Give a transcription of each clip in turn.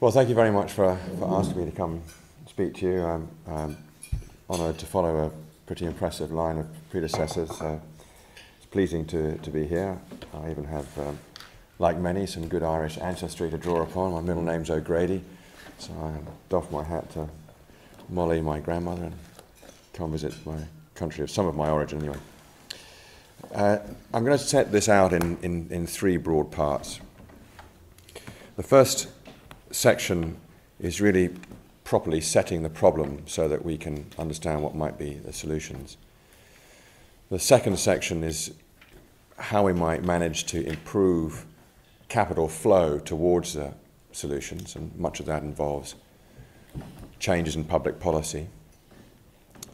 Well, thank you very much for asking me to come speak to you. I'm honoured to follow a pretty impressive line of predecessors. It's pleasing to be here. I even have, like many, some good Irish ancestry to draw upon. My middle name's O'Grady, so I doff my hat to Molly, my grandmother, and come visit my country of some of my origin anyway. I'm going to set this out in three broad parts. The first section is really properly setting the problem so that we can understand what might be the solutions. The second section is how we might manage to improve capital flow towards the solutions, and much of that involves changes in public policy.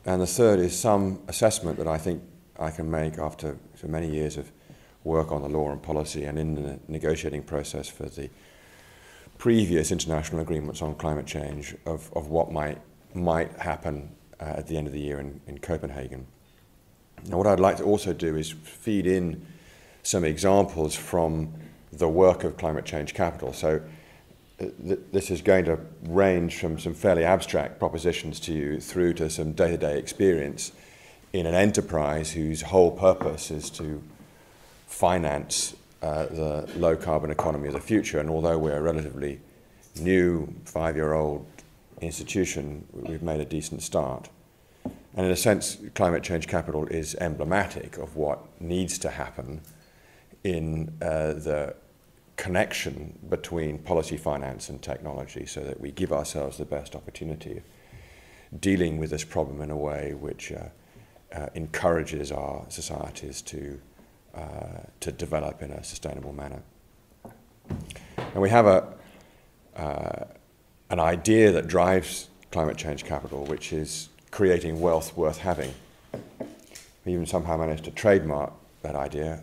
And the third is some assessment that I think I can make after so many years of work on the law and policy and in the negotiating process for the previous international agreements on climate change of what might happen at the end of the year in Copenhagen. Now, what I'd like to also do is feed in some examples from the work of climate change capital. So this is going to range from some fairly abstract propositions to you through to some day-to-day experience in an enterprise whose whole purpose is to finance the low-carbon economy of the future. And although we're a relatively new 5-year-old institution, we've made a decent start. And in a sense, climate change capital is emblematic of what needs to happen in the connection between policy, finance, and technology, so that we give ourselves the best opportunity of dealing with this problem in a way which encourages our societies to develop in a sustainable manner. And we have an idea that drives climate change capital, which is creating wealth worth having. We even somehow managed to trademark that idea,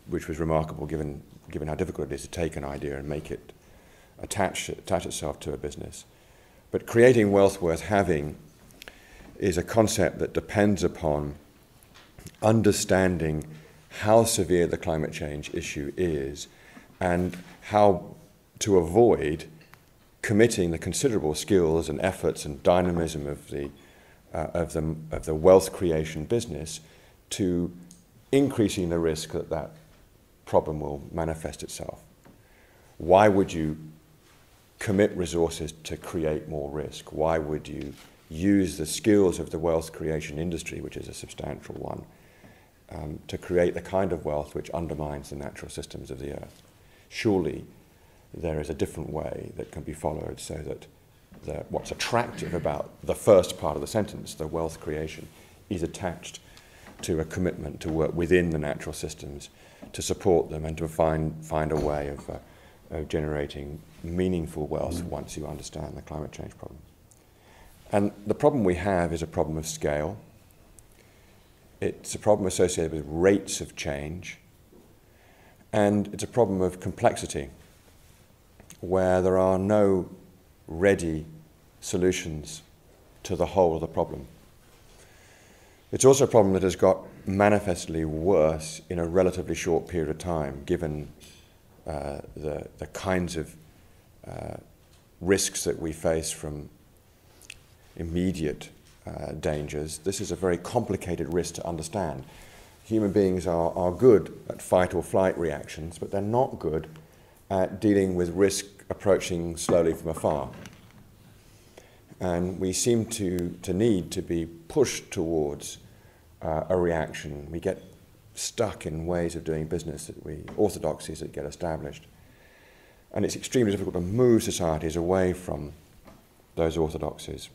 which was remarkable given how difficult it is to take an idea and make it attach itself to a business. But creating wealth worth having is a concept that depends upon understanding how severe the climate change issue is and how to avoid committing the considerable skills and efforts and dynamism of the wealth creation business to increasing the risk that that problem will manifest itself. Why would you commit resources to create more risk? Why would you use the skills of the wealth creation industry, which is a substantial one, to create the kind of wealth which undermines the natural systems of the earth? Surely there is a different way that can be followed so that what's attractive about the first part of the sentence, the wealth creation, is attached to a commitment to work within the natural systems, to support them and to find a way of generating meaningful wealth once you understand the climate change problem. And the problem we have is a problem of scale. It's a problem associated with rates of change, and it's a problem of complexity, where there are no ready solutions to the whole of the problem. It's also a problem that has got manifestly worse in a relatively short period of time, given the kinds of risks that we face from immediate dangers. This is a very complicated risk to understand. Human beings are good at fight or flight reactions, but they're not good at dealing with risk approaching slowly from afar. And we seem to need to be pushed towards a reaction. We get stuck in ways of doing business, orthodoxies that get established. And it's extremely difficult to move societies away from those orthodoxies.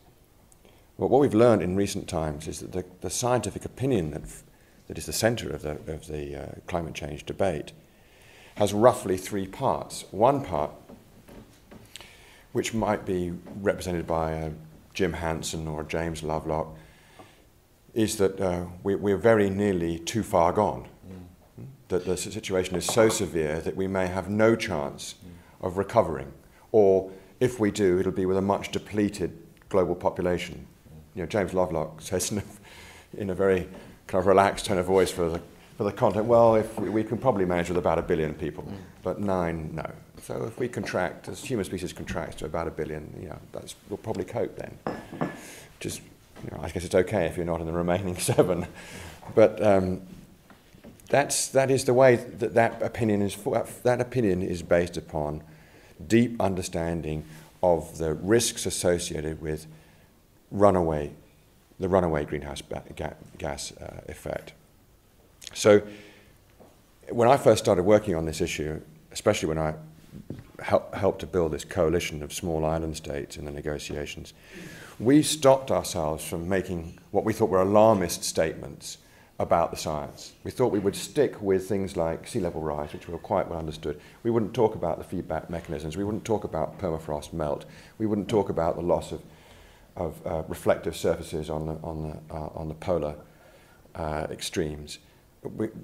But what we've learned in recent times is that the scientific opinion that is the centre of the climate change debate has roughly three parts. One part, which might be represented by Jim Hansen or James Lovelock, is that we're very nearly too far gone. That the situation is so severe that we may have no chance of recovering, or if we do, it'll be with a much depleted global population. You know, James Lovelock says in a very kind of relaxed tone of voice for the for the content, well, if we can probably manage with about 1 billion people, but 9, no. So if we contract, as human species contracts to about 1 billion, we'll probably cope then. Just, I guess it's okay if you're not in the remaining 7. But that is the way that opinion is. That opinion is based upon deep understanding of the risks associated with the runaway greenhouse gas effect. So when I first started working on this issue, especially when I helped to build this coalition of small island states in the negotiations, we stopped ourselves from making what we thought were alarmist statements about the science. We thought we would stick with things like sea level rise, which were quite well understood. We wouldn't talk about the feedback mechanisms. We wouldn't talk about permafrost melt. We wouldn't talk about the loss of reflective surfaces on the polar extremes.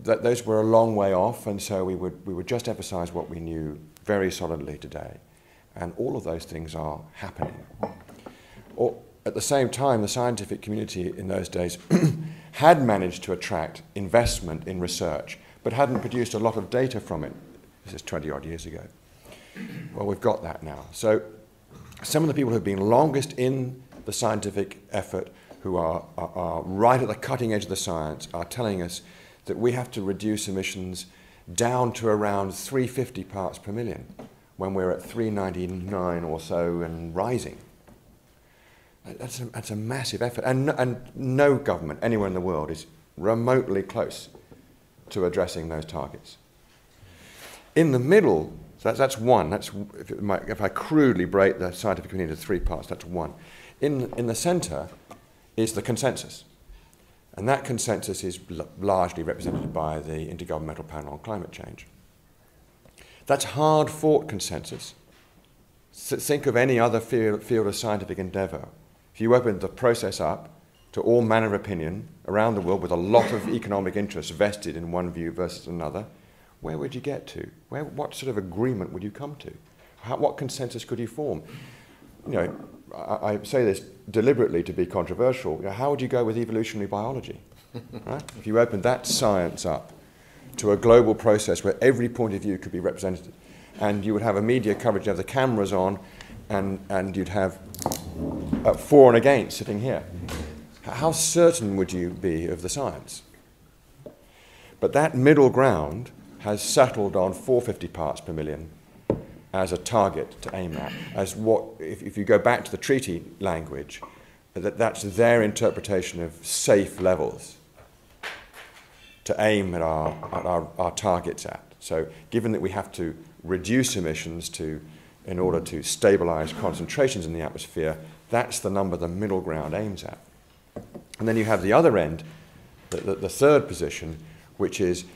Those were a long way off, and so we would just emphasize what we knew very solidly today. And all of those things are happening. At the same time, the scientific community in those days had managed to attract investment in research, but hadn't produced a lot of data from it. This is 20-odd years ago. Well, we've got that now. So some of the people who have been longest in the scientific effort, who are right at the cutting edge of the science, are telling us that we have to reduce emissions down to around 350 parts per million, when we're at 399 or so and rising. That's a massive effort. And no government anywhere in the world is remotely close to addressing those targets. In the middle, that's one. If I crudely break the scientific community into 3 parts, that's one. In the center is the consensus. And that consensus is largely represented by the Intergovernmental Panel on Climate Change. That's hard-fought consensus. Think of any other field of scientific endeavor. If you opened the process up to all manner of opinion around the world with a lot of economic interests vested in one view versus another, where would you get to? What sort of agreement would you come to? What consensus could you form? I say this deliberately to be controversial. How would you go with evolutionary biology? Right? If you opened that science up to a global process where every point of view could be represented, and you would have a media coverage, you have the cameras on, and you'd have for and against sitting here. How certain would you be of the science? But that middle ground has settled on 450 parts per million as a target to aim at, as what, if you go back to the treaty language, that's their interpretation of safe levels to aim at our targets at. So given that we have to reduce emissions in order to stabilize concentrations in the atmosphere, that's the number the middle ground aims at. And then you have the other end, the third position, which is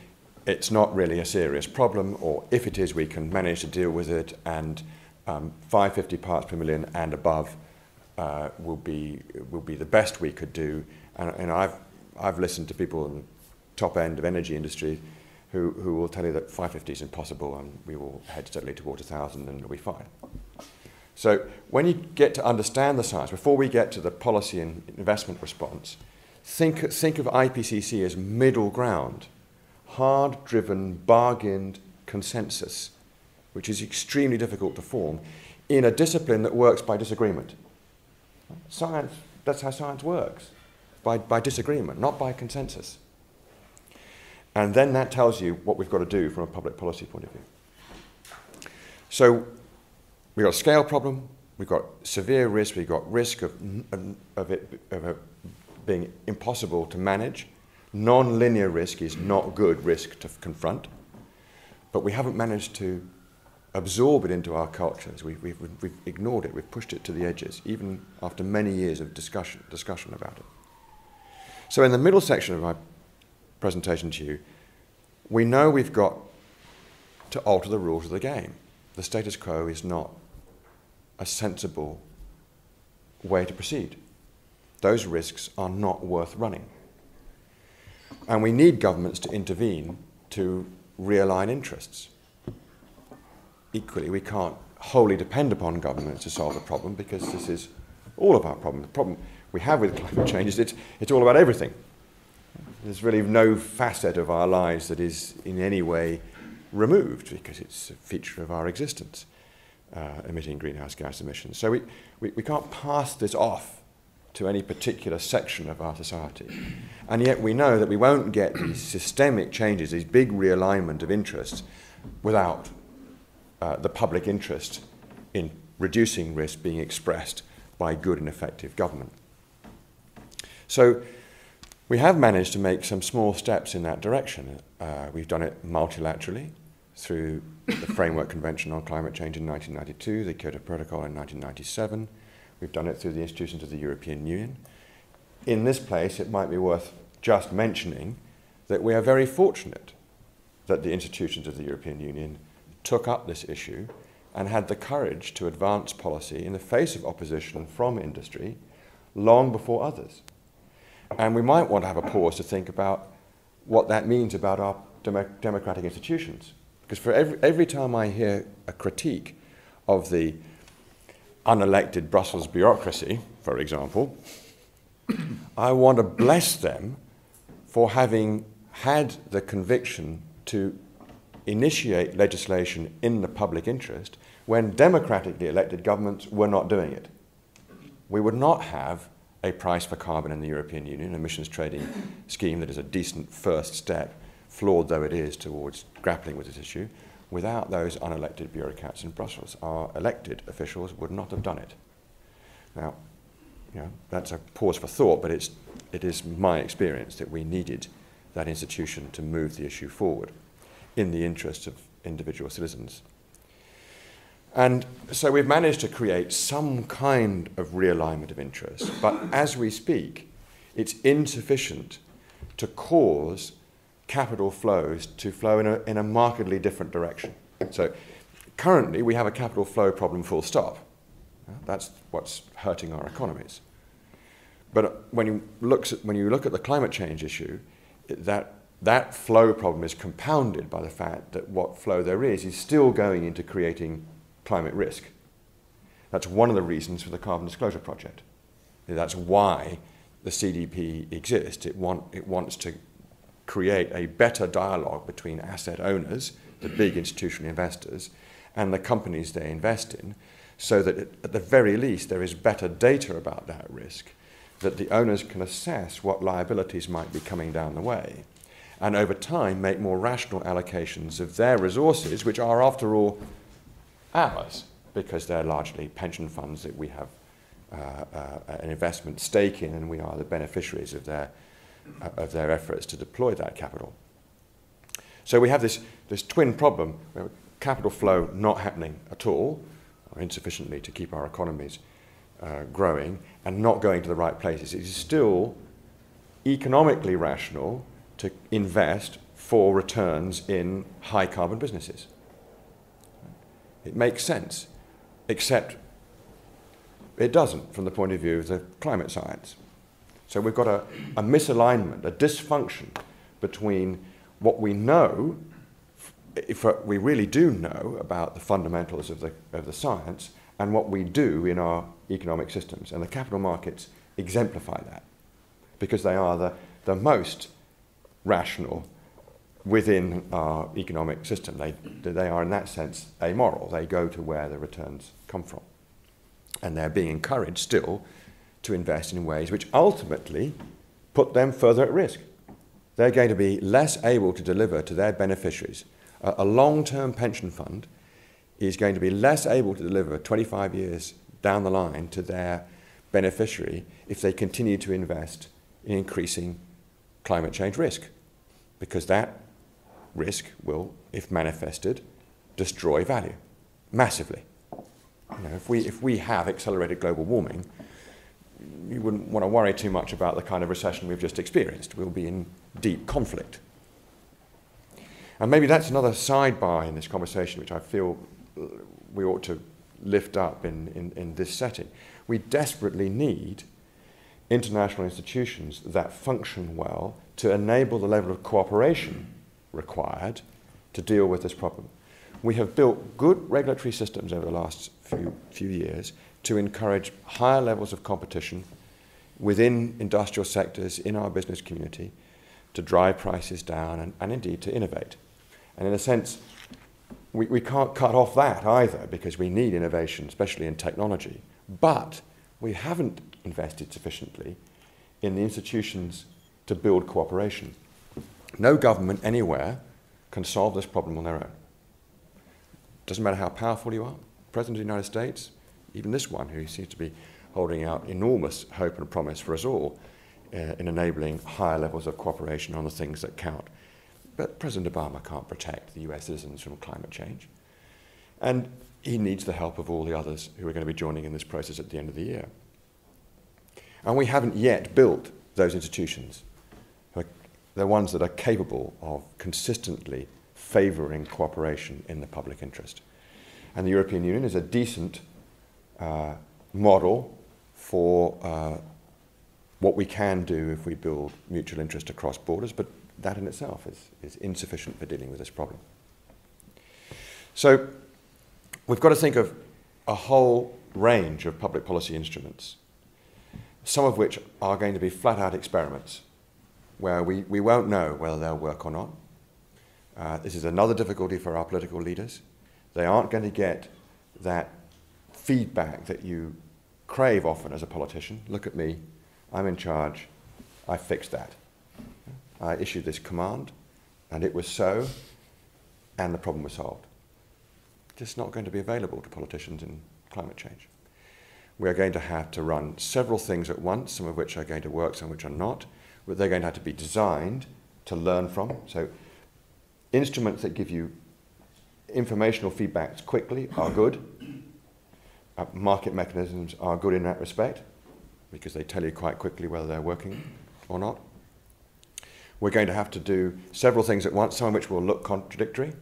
it's not really a serious problem, or if it is, we can manage to deal with it, and 550 parts per million and above will be the best we could do. And I've listened to people in the top end of energy industry who will tell you that 550 is impossible, and we will head steadily towards 1,000 and it'll be fine. So when you get to understand the science, before we get to the policy and investment response, think of IPCC as middle ground. Hard-driven, bargained consensus, which is extremely difficult to form in a discipline that works by disagreement. Science, that's how science works, by disagreement, not by consensus. And then that tells you what we've got to do from a public policy point of view. So we've got a scale problem, we've got severe risk, we've got risk of it being impossible to manage. Non-linear risk is not good risk to confront, but we haven't managed to absorb it into our cultures. We've ignored it, we've pushed it to the edges, even after many years of discussion about it. So in the middle section of my presentation to you, we know we've got to alter the rules of the game. The status quo is not a sensible way to proceed. Those risks are not worth running. And we need governments to intervene to realign interests. Equally, we can't wholly depend upon governments to solve the problem, because this is all of our problem. The problem we have with climate change is it's all about everything. There's really no facet of our lives that is in any way removed because it's a feature of our existence, emitting greenhouse gas emissions. So we can't pass this off to any particular section of our society. And yet we know that we won't get these systemic changes, these big realignment of interests, without the public interest in reducing risk being expressed by good and effective government. So we have managed to make some small steps in that direction. We've done it multilaterally through the Framework Convention on Climate Change in 1992, the Kyoto Protocol in 1997. We've done it through the institutions of the European Union. In this place, it might be worth just mentioning that we are very fortunate that the institutions of the European Union took up this issue and had the courage to advance policy in the face of opposition from industry long before others. And we might want to have a pause to think about what that means about our democratic institutions. Because for every time I hear a critique of the unelected Brussels bureaucracy, for example, I want to bless them for having had the conviction to initiate legislation in the public interest when democratically elected governments were not doing it. We would not have a price for carbon in the European Union, an emissions trading scheme that is a decent first step, flawed though it is, towards grappling with this issue, without those unelected bureaucrats in Brussels. Our elected officials would not have done it. Now, that's a pause for thought, but it is my experience that we needed that institution to move the issue forward in the interests of individual citizens. And so we've managed to create some kind of realignment of interest, but as we speak, it's insufficient to cause capital flows to flow in a markedly different direction. So currently we have a capital flow problem full stop. That's what's hurting our economies. But when you look at the climate change issue, that flow problem is compounded by the fact that what flow there is still going into creating climate risk. That's one of the reasons for the Carbon Disclosure Project. That's why the CDP exists. It wants to create a better dialogue between asset owners, the big institutional investors, and the companies they invest in, so that at the very least there is better data about that risk, that the owners can assess what liabilities might be coming down the way, and over time make more rational allocations of their resources, which are, after all, ours, because they're largely pension funds that we have an investment stake in, and we are the beneficiaries of their efforts to deploy that capital. So we have this twin problem, where capital flow not happening at all, or insufficiently to keep our economies growing, and not going to the right places. It is still economically rational to invest for returns in high carbon businesses. It makes sense, except it doesn't from the point of view of the climate science. So we've got a misalignment, a dysfunction between what we know, if we really do know about the fundamentals of the science, and what we do in our economic systems. And the capital markets exemplify that, because they are the most rational within our economic system. They are, in that sense, amoral. They go to where the returns come from. And they're being encouraged still to invest in ways which ultimately put them further at risk. They're going to be less able to deliver to their beneficiaries. A long-term pension fund is going to be less able to deliver 25 years down the line to their beneficiary if they continue to invest in increasing climate change risk, because that risk will, if manifested, destroy value massively. If we have accelerated global warming, you wouldn't want to worry too much about the kind of recession we've just experienced. We'll be in deep conflict. And maybe that's another sidebar in this conversation, which I feel we ought to lift up in this setting. We desperately need international institutions that function well to enable the level of cooperation required to deal with this problem. We have built good regulatory systems over the last few years to encourage higher levels of competition within industrial sectors in our business community, to drive prices down, and indeed to innovate. And in a sense, we can't cut off that either, because we need innovation, especially in technology. But we haven't invested sufficiently in the institutions to build cooperation. No government anywhere can solve this problem on their own. Doesn't matter how powerful you are. President of the United States, even this one, who seems to be holding out enormous hope and promise for us all in enabling higher levels of cooperation on the things that count. But President Obama can't protect the US citizens from climate change. And he needs the help of all the others who are going to be joining in this process at the end of the year. And we haven't yet built those institutions, the ones that are capable of consistently favouring cooperation in the public interest. And the European Union is a decent model for what we can do if we build mutual interest across borders, but that in itself is insufficient for dealing with this problem. So we've got to think of a whole range of public policy instruments, some of which are going to be flat-out experiments, where we won't know whether they'll work or not. This is another difficulty for our political leaders. They aren't going to get that feedback that you crave often as a politician. Look at me, I'm in charge, I fixed that. I issued this command, and it was so, and the problem was solved. Just not going to be available to politicians in climate change. We are going to have to run several things at once, some of which are going to work, some of which are not, but they're going to have to be designed to learn from. So instruments that give you informational feedbacks quickly are good. Market mechanisms are good in that respect, because they tell you quite quickly whether they're working or not. We're going to have to do several things at once, some of which will look contradictory,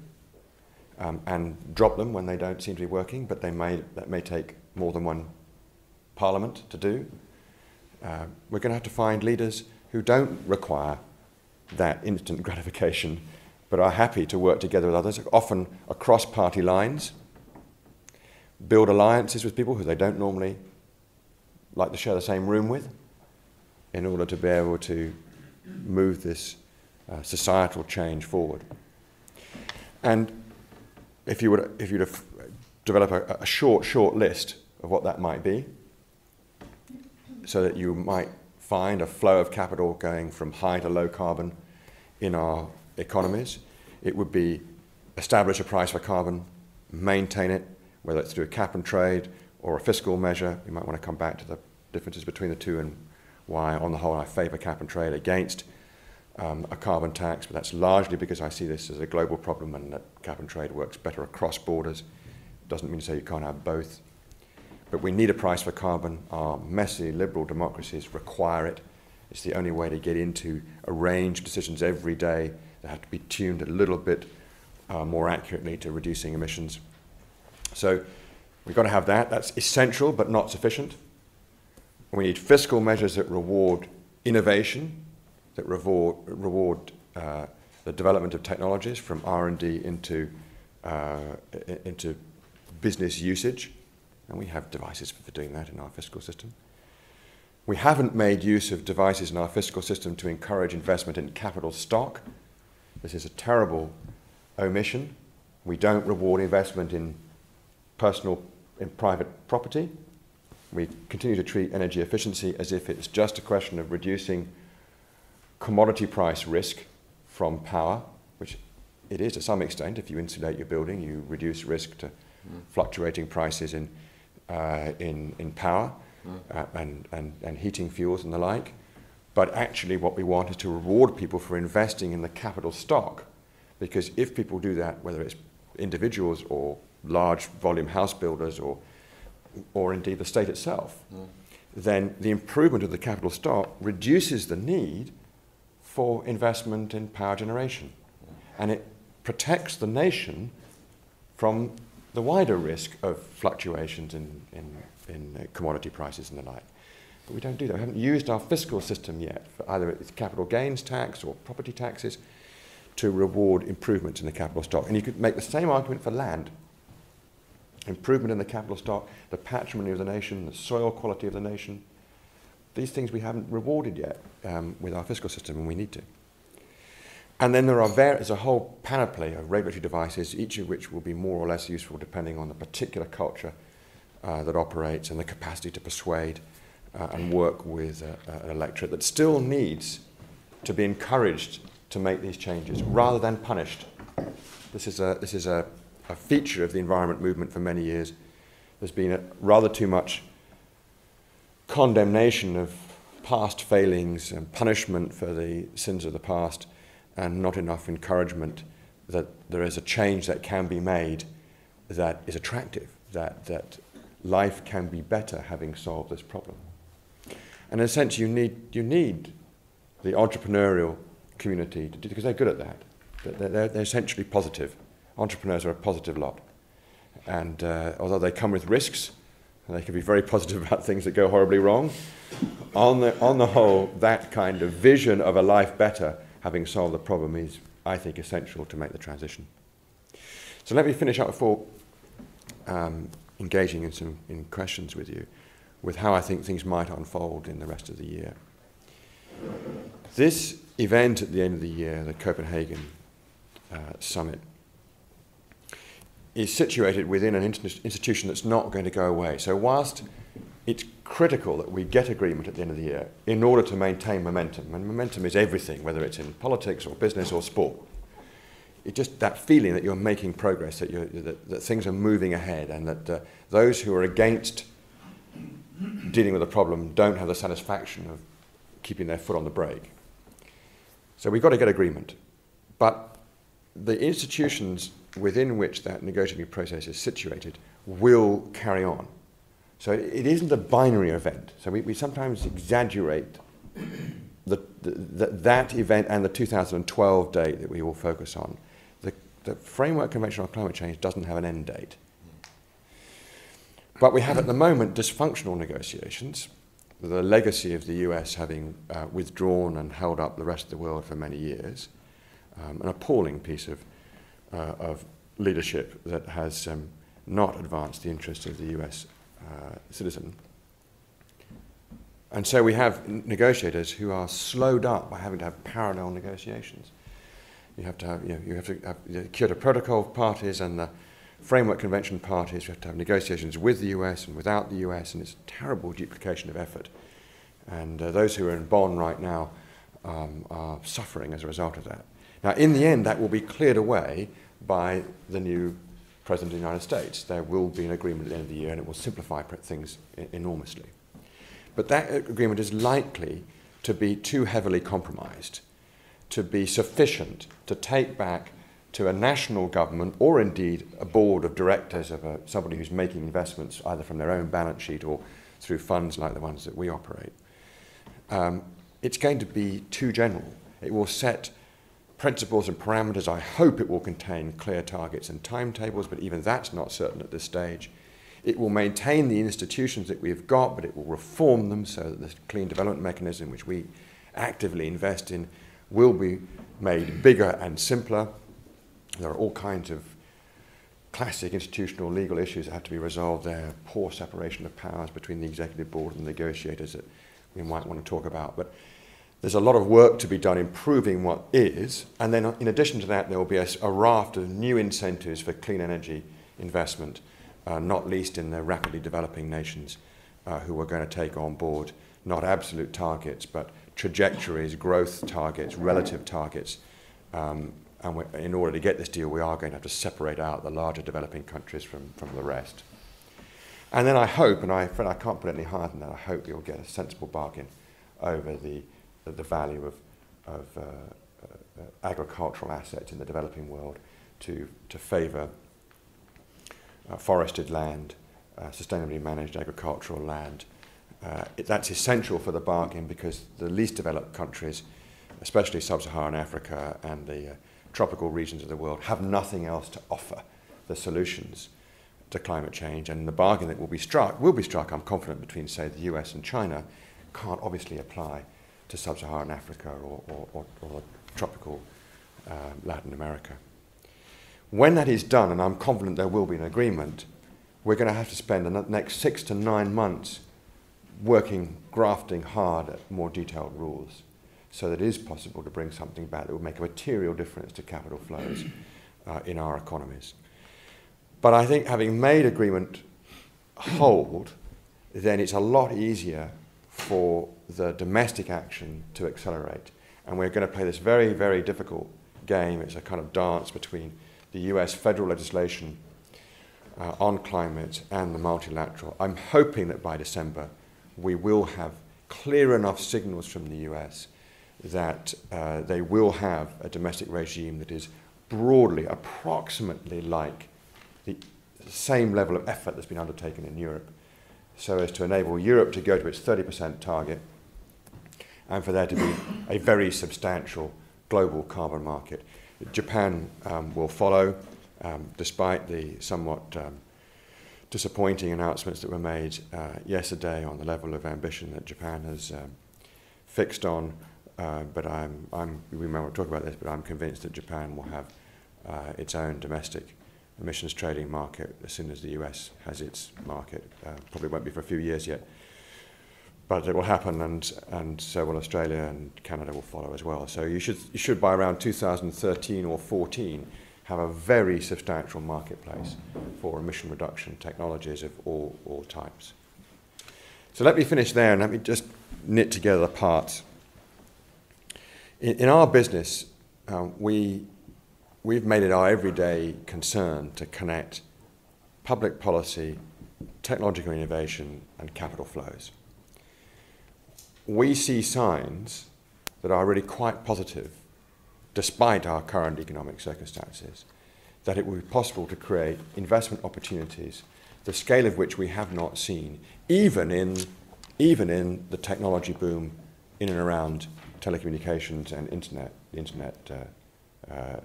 and drop them when they don't seem to be working, but that may take more than one parliament to do. We're going to have to find leaders who don't require that instant gratification, but are happy to work together with others, often across party lines, build alliances with people who they don't normally like to share the same room with, in order to be able to move this societal change forward. And if you were to develop a short list of what that might be, so that you might find a flow of capital going from high to low carbon in our economies, it would be establish a price for carbon, maintain it, whether it's through a cap and trade or a fiscal measure. You might want to come back to the differences between the two and why, on the whole, I favour cap and trade against a carbon tax, but that's largely because I see this as a global problem, and that cap and trade works better across borders. Doesn't mean to say you can't have both. But we need a price for carbon. Our messy liberal democracies require it. It's the only way to get into a range of decisions every day that have to be tuned a little bit more accurately to reducing emissions. So we've got to have that. That's essential but not sufficient. We need fiscal measures that reward innovation, that reward the development of technologies from R&D into business usage. And we have devices for doing that in our fiscal system. We haven't made use of devices in our fiscal system to encourage investment in capital stock. This is a terrible omission. We don't reward investment in private property. We continue to treat energy efficiency as if it's just a question of reducing commodity price risk from power, which it is to some extent. If you insulate your building, you reduce risk to fluctuating prices in power and heating fuels and the like. But actually what we want is to reward people for investing in the capital stock, because if people do that, whether it's individuals or large volume house builders or indeed the state itself, then the improvement of the capital stock reduces the need for investment in power generation. And it protects the nation from the wider risk of fluctuations in commodity prices and the like. But we don't do that. We haven't used our fiscal system yet, for either it's capital gains tax or property taxes, to reward improvements in the capital stock. And you could make the same argument for land. Improvement in the capital stock, the patrimony of the nation, the soil quality of the nation. These things we haven't rewarded yet with our fiscal system, and we need to. And then there's a whole panoply of regulatory devices, each of which will be more or less useful depending on the particular culture that operates and the capacity to persuade and work with an electorate that still needs to be encouraged to make these changes rather than punished. This is a feature of the environment movement for many years. There's been rather too much condemnation of past failings and punishment for the sins of the past, and not enough encouragement that there is a change that can be made that is attractive, that life can be better having solved this problem. And in a sense, you need the entrepreneurial community to do, because they're good at that. They're essentially positive. Entrepreneurs are a positive lot. And although they come with risks, and they can be very positive about things that go horribly wrong, on the whole, that kind of vision of a life better having solved the problem is, I think, essential to make the transition. So let me finish up before engaging in questions with you, with how I think things might unfold in the rest of the year. This event at the end of the year, the Copenhagen Summit, is situated within an institution that's not going to go away. So whilst it's critical that we get agreement at the end of the year in order to maintain momentum, and momentum is everything, whether it's in politics or business or sport. It's just that feeling that you're making progress, that things are moving ahead, and that those who are against dealing with a problem don't have the satisfaction of keeping their foot on the brake. So we've got to get agreement. But the institutions within which that negotiating process is situated will carry on. So it isn't a binary event. So we sometimes exaggerate that event and the 2012 date that we will focus on. The Framework Convention on Climate Change doesn't have an end date. But we have at the moment dysfunctional negotiations, the legacy of the US having withdrawn and held up the rest of the world for many years, an appalling piece of leadership that has not advanced the interests of the US citizen. And so we have negotiators who are slowed up by having to have parallel negotiations. You have to have the Kyoto Protocol parties and the Framework Convention parties. You have to have negotiations with the US and without the US, and it's a terrible duplication of effort. And those who are in Bonn right now are suffering as a result of that. Now, in the end, that will be cleared away by the new President of the United States. There will be an agreement at the end of the year, and it will simplify things enormously. But that agreement is likely to be too heavily compromised to be sufficient to take back to a national government, or indeed a board of directors of somebody who's making investments either from their own balance sheet or through funds like the ones that we operate. It's going to be too general. It will set principles and parameters. I hope it will contain clear targets and timetables, but even that's not certain at this stage. It will maintain the institutions that we've got, but it will reform them so that the clean development mechanism, which we actively invest in, will be made bigger and simpler. There are all kinds of classic institutional legal issues that have to be resolved there, poor separation of powers between the executive board and the negotiators that we might want to talk about. But there's a lot of work to be done improving what is, and then in addition to that, there will be a raft of new incentives for clean energy investment, not least in the rapidly developing nations who are going to take on board not absolute targets, but trajectories, growth targets, relative targets. And in order to get this deal, we are going to have to separate out the larger developing countries from the rest. And then I hope, and I can't put it any higher than that, I hope you'll get a sensible bargain over the value of agricultural assets in the developing world to favour forested land, sustainably managed agricultural land. That's essential for the bargain because the least developed countries, especially sub-Saharan Africa and the tropical regions of the world, have nothing else to offer the solutions to climate change, and the bargain that will be struck, I'm confident, between, say, the US and China, can't obviously apply to sub-Saharan Africa or tropical Latin America. When that is done, and I'm confident there will be an agreement, we're going to have to spend the next 6 to 9 months grafting hard at more detailed rules. so that it is possible to bring something back that will make a material difference to capital flows in our economies. But I think having made agreement hold, then it's a lot easier for the domestic action to accelerate. And we're going to play this very, very difficult game. It's a kind of dance between the US federal legislation on climate and the multilateral. I'm hoping that by December we will have clear enough signals from the US that they will have a domestic regime that is broadly, approximately like the same level of effort that's been undertaken in Europe, so as to enable Europe to go to its 30% target and for there to be a very substantial global carbon market. Japan will follow, despite the somewhat disappointing announcements that were made yesterday on the level of ambition that Japan has fixed on. But we may want to talk about this, but I'm convinced that Japan will have its own domestic emissions trading market as soon as the US has its market. Probably won't be for a few years yet, but it will happen, and so will Australia, and Canada will follow as well. So you should by around 2013 or 14 have a very substantial marketplace for emission reduction technologies of all types. So let me finish there, and let me just knit together the parts. In our business, we've made it our everyday concern to connect public policy, technological innovation, and capital flows. We see signs that are really quite positive, despite our current economic circumstances, that it will be possible to create investment opportunities, the scale of which we have not seen, even in the technology boom in and around telecommunications and internet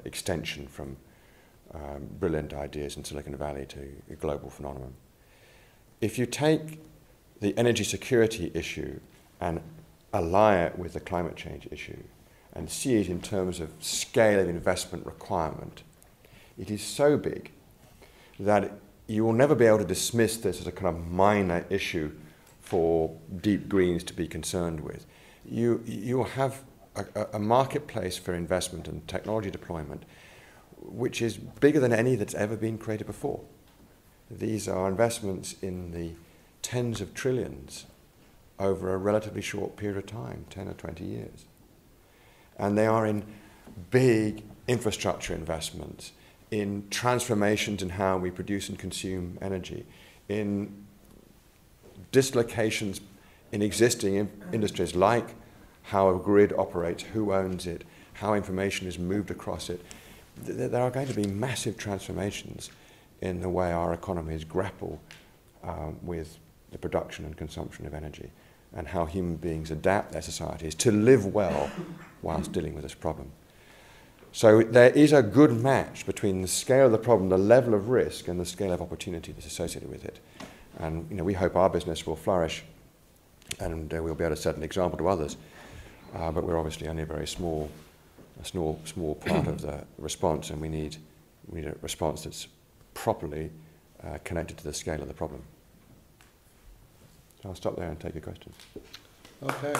extension from brilliant ideas in Silicon Valley to a global phenomenon. If you take the energy security issue and ally it with the climate change issue and see it in terms of scale of investment requirement, it is so big that you will never be able to dismiss this as a kind of minor issue for deep greens to be concerned with. You will have a marketplace for investment and technology deployment which is bigger than any that's ever been created before. These are investments in the tens of trillions over a relatively short period of time, 10 or 20 years. And they are in big infrastructure investments, in transformations in how we produce and consume energy, in dislocations in existing industries like how a grid operates, who owns it, how information is moved across it. There are going to be massive transformations in the way our economies grapple with the production and consumption of energy, and how human beings adapt their societies to live well whilst dealing with this problem. So there is a good match between the scale of the problem, the level of risk, and the scale of opportunity that's associated with it. And we hope our business will flourish, and we'll be able to set an example to others. But we're obviously only a very small part of the response, and we need a response that's properly connected to the scale of the problem. So I'll stop there and take your questions. Okay.